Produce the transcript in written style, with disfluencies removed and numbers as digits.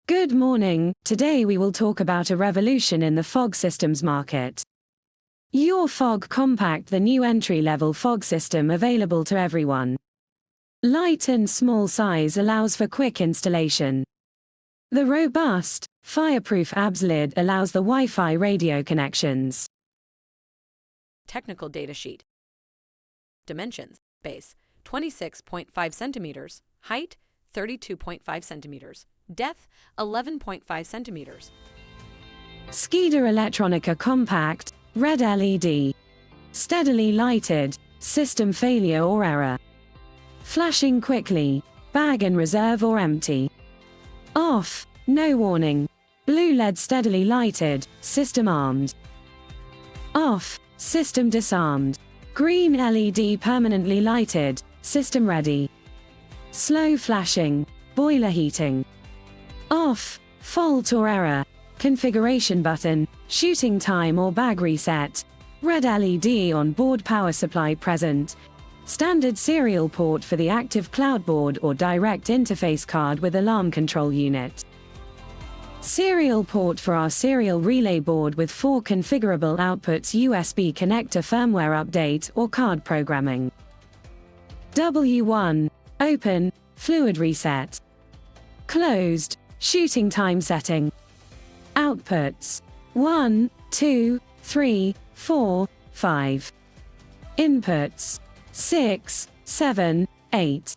Good morning. Today we will talk about a revolution in the fog systems market. Your Fog Compact, the new entry-level fog system available to everyone. Light and small size allows for quick installation. The robust, fireproof ABS lid allows the Wi-Fi radio connections. Technical data sheet. Dimensions: base 26.5 centimeters, height 32.5 centimeters, depth 11.5 centimeters. Skida Electronica Compact, red LED. Steadily lighted, system failure or error. Flashing quickly, bag in reserve or empty. Off, no warning. Blue LED steadily lighted, system armed. Off, system disarmed. Green LED permanently lighted, system ready. Slow flashing, boiler heating. Off, fault or error. Configuration button, shooting time or bag reset. Red LED on board power supply present. Standard serial port for the active cloud board or direct interface card with alarm control unit. Serial port for our serial relay board with 4 configurable outputs, USB connector, firmware update or card programming. W1, open, fluid reset. Closed, shooting time setting. Outputs: 1, 2, 3, 4, 5. Inputs: 6, 7, 8.